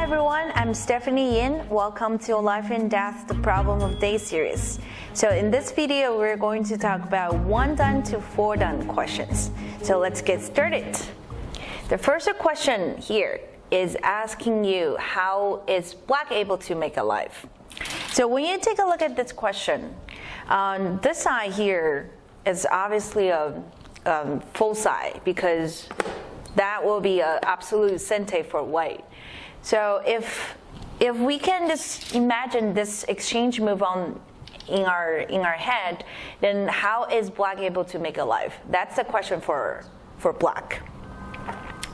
everyone, I'm Stephanie Yin. Welcome to Life and Death, the Problem of Day series. So in this video, we're going to talk about 1 done to 4 done questions. So let's get started. The first question here is asking you, how is black able to make a life? So when you take a look at this question, on this side here is obviously a full side because that will be an absolute cente for white. So if we can just imagine this exchange move on in our head, then how is black able to make a life? That's the question for black.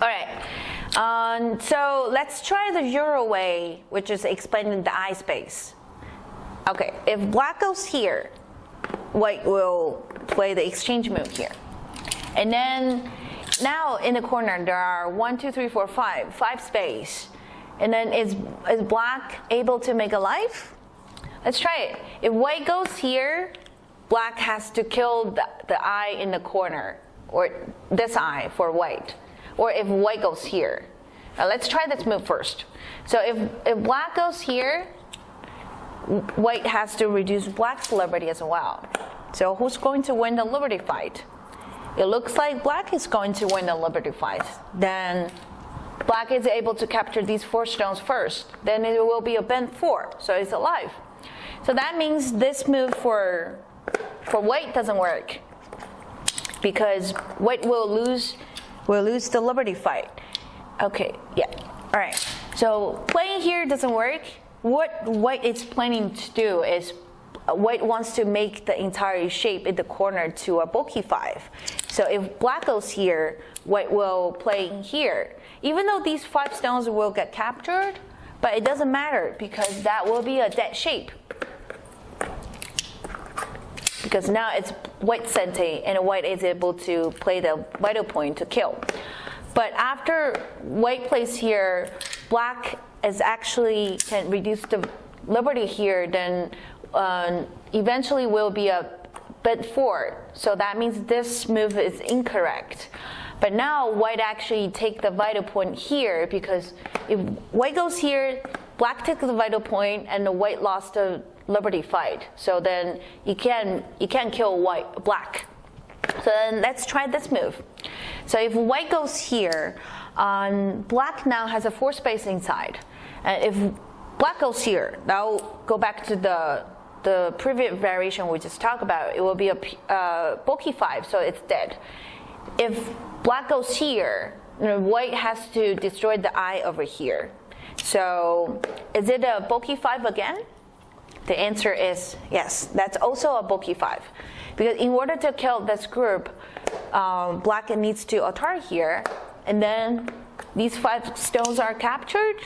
All right. So let's try the Euro way, which is explaining the I space. Okay, if black goes here, white will play the exchange move here. And then now in the corner, there are 1, 2, 3, 4, 5 space. And then is black able to make a life? Let's try it. If white goes here, black has to kill the eye in the corner, or this eye for white. Or if white goes here. Now let's try this move first. So if black goes here, white has to reduce black's liberty as well. So who's going to win the liberty fight? It looks like black is going to win the liberty fight. Then black is able to capture these 4 stones first. Then it will be a bend 4, so it's alive. So that means this move for white doesn't work because white will lose the liberty fight. Okay, yeah, all right. So playing here doesn't work. What white is planning to do is white wants to make the entire shape in the corner to a bulky 5. So if black goes here, white will play here. Even though these 5 stones will get captured, but it doesn't matter because that will be a dead shape. Because now it's white cente and white is able to play the vital point to kill. But after white plays here, black is actually can reduce the liberty here, then eventually will be a bend 4. So that means this move is incorrect. But now white actually take the vital point here because if white goes here, black takes the vital point and the white lost the liberty fight. So then you can kill black. So then let's try this move. So if white goes here, black now has a 4 space inside. And if black goes here, now go back to the previous variation we just talked about. It will be a bulky 5, so it's dead. If black goes here, white has to destroy the eye over here. So is it a bulky 5 again? The answer is yes, that's also a bulky 5. Because in order to kill this group, black needs to attack here, and then these 5 stones are captured.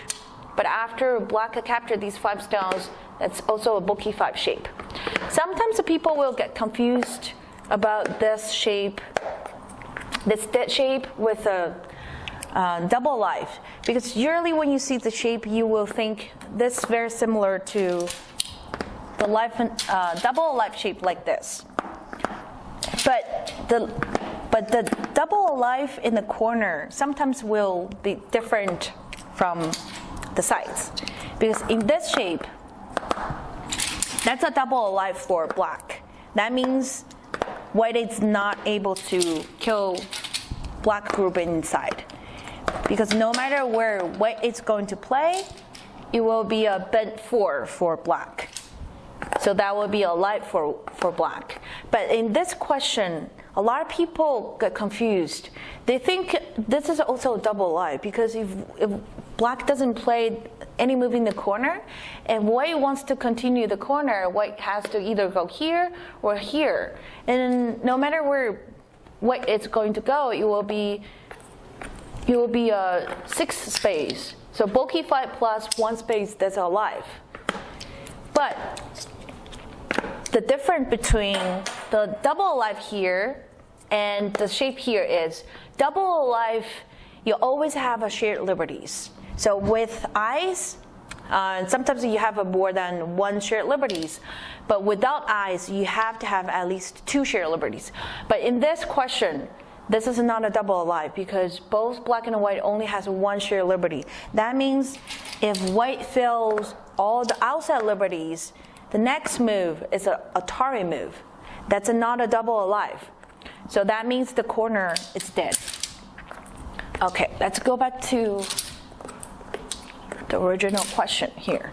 But after black captured these 5 stones, that's also a bulky 5 shape. Sometimes the people will get confused about this shape, this dead shape with a double life. Because usually when you see the shape, you will think this is very similar to the double life shape like this. But the double life in the corner sometimes will be different from the sides. Because in this shape, that's a double life for black. That means white is not able to kill black group inside. Because no matter where white is going to play, it will be a bend 4 for black. So that will be a life for black. But in this question, a lot of people get confused. They think this is also a double life because if black doesn't play any move in the corner, and white wants to continue the corner, white has to either go here or here. And no matter where white is going to go, it will be a 6 space. So bulky 5 plus 1 space, that's a life. But the difference between the double life here and the shape here is double life, you always have a shared liberties. So with eyes, sometimes you have more than 1 shared liberties. But without eyes, you have to have at least 2 shared liberties. But in this question, this is not a double alive because both black and white only has one shared liberty. That means if white fills all the outside liberties, the next move is a Atari move. That's not a double alive. So that means the corner is dead. Okay, let's go back to the original question here.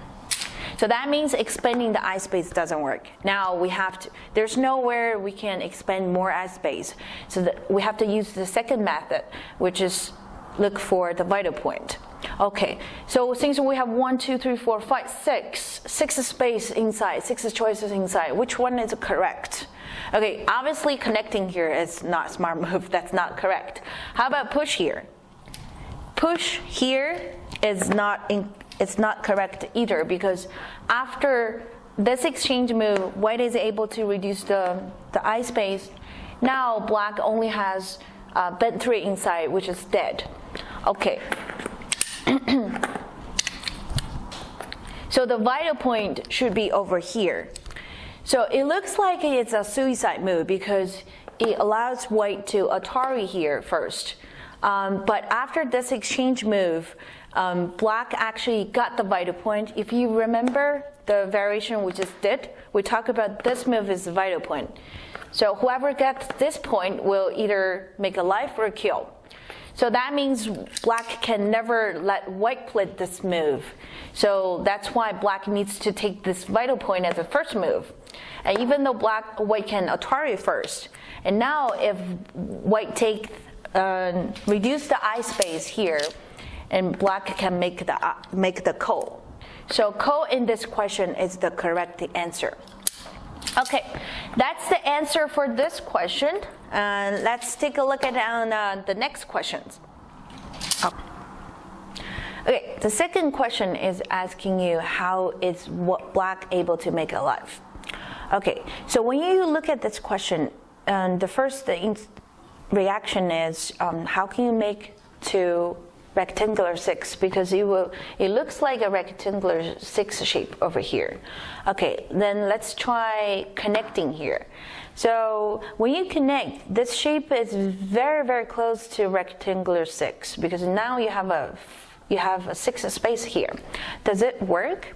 So that means expanding the I space doesn't work. Now we have to, there's nowhere we can expand more I space. So we have to use the second method, which is look for the vital point. Okay, so since we have 1, 2, 3, 4, 5, 6 space inside, 6 choices inside, which one is correct? Okay, obviously connecting here is not a smart move, that's not correct. How about push here? Push here is it's not correct either because after this exchange move, white is able to reduce the I space. Now black only has bent 3 inside, which is dead. Okay. So the vital point should be over here. So it looks like it's a suicide move because it allows white to Atari here first. But after this exchange move, black actually got the vital point. If you remember the variation we just did, we talked about this move is the vital point. So whoever gets this point will either make a life or a kill. So that means black can never let white play this move. So that's why black needs to take this vital point as a first move. And even though white can Atari first, and now if white reduce the I space here, and black can make the ko. So ko in this question is the correct answer. Okay, that's the answer for this question. Let's take a look at the next questions. Okay, the second question is asking you how is black able to make a life? Okay, so when you look at this question, the first reaction is how can you make to rectangular 6 because it looks like a rectangular 6 shape over here. Okay, then let's try connecting here. So when you connect, this shape is very, very close to rectangular 6 because now you have a 6 space here. Does it work?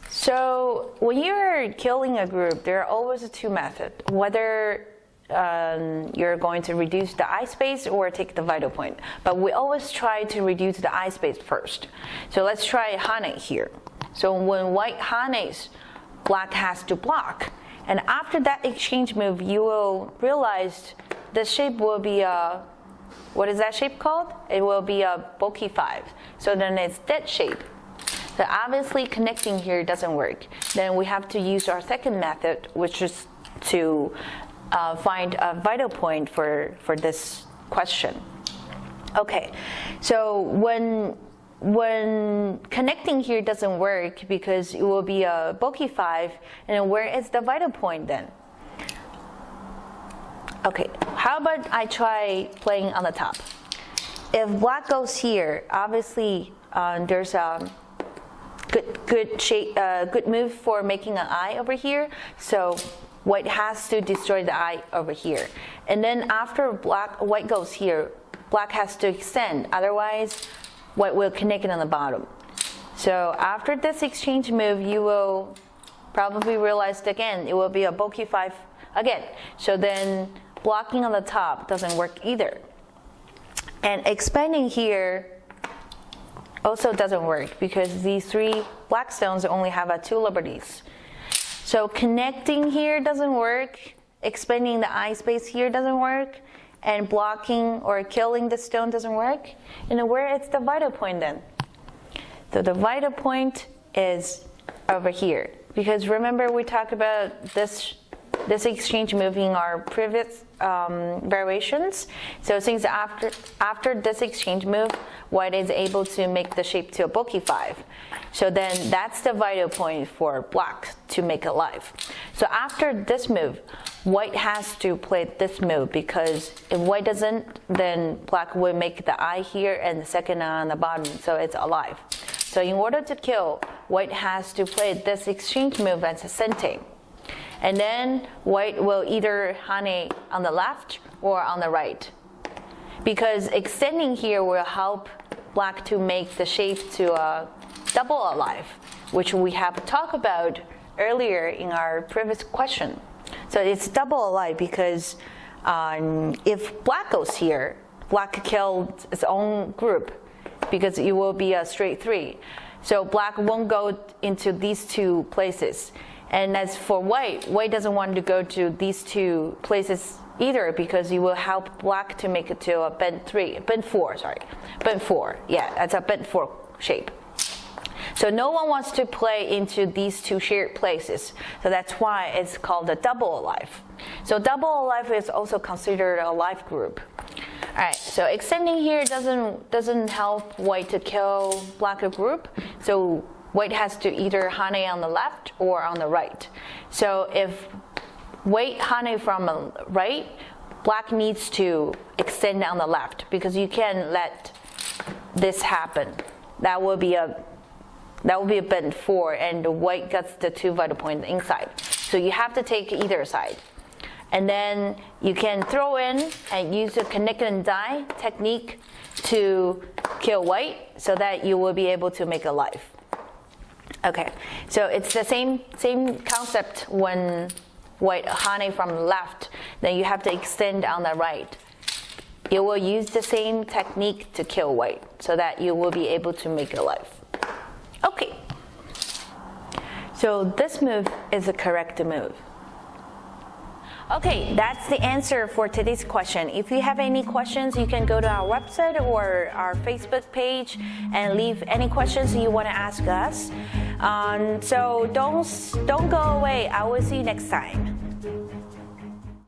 So when you're killing a group, there are always 2 methods. Whether you're going to reduce the I space or take the vital point. But we always try to reduce the I space first. So let's try Hane here. So when white Hanes, black has to block. And after that exchange move, you will realize the shape will be a, what is that shape called? It will be a bulky 5. So then it's dead shape. So obviously connecting here doesn't work. Then we have to use our second method, which is to find a vital point for this question. Okay, so when connecting here doesn't work because it will be a bulky 5, and where is the vital point then? Okay, how about I try playing on the top? If black goes here, obviously there's a good move for making an eye over here. So white has to destroy the eye over here. And then after white goes here, black has to extend. Otherwise, white will connect it on the bottom. So after this exchange move, you will probably realize again, it will be a bulky 5 again. So then blocking on the top doesn't work either. And expanding here also doesn't work because these 3 black stones only have 2 liberties. So connecting here doesn't work, expanding the eye space here doesn't work, and blocking or killing the stone doesn't work. And where is the vital point then? So the vital point is over here. Because remember we talked about this exchange moving our previous variations. So since after this exchange move, white is able to make the shape to a bulky 5. So then that's the vital point for black to make a life. So after this move, white has to play this move because if white doesn't, then black will make the eye here and the second eye on the bottom, so it's alive. So in order to kill, white has to play this exchange move as a sente. And then white will either hane on the left or on the right. Because extending here will help black to make the shape to a double alive, which we have talked about earlier in our previous question. So it's double alive because if black goes here, black killed its own group because it will be a straight 3. So black won't go into these 2 places. And as for white, white doesn't want to go to these 2 places either because it will help black to make it to a bent 4. Yeah, that's a bent 4 shape. So no one wants to play into these 2 shared places. So that's why it's called a double alive. So double alive is also considered a alive group. All right, so extending here doesn't help white to kill black group. So white has to either hane on the left or on the right. So if white hane from the right, black needs to extend on the left because you can't let this happen. That will be a bent 4, and the white gets the 2 vital points inside. So you have to take either side. And then you can throw in and use the connect and die technique to kill white so that you will be able to make a life. Okay, so it's the same concept when white hane from the left, then you have to extend on the right. You will use the same technique to kill white so that you will be able to make a life. Okay, so this move is the correct move. Okay, that's the answer for today's question. If you have any questions, you can go to our website or our Facebook page and leave any questions you want to ask us. So don't go away. I will see you next time.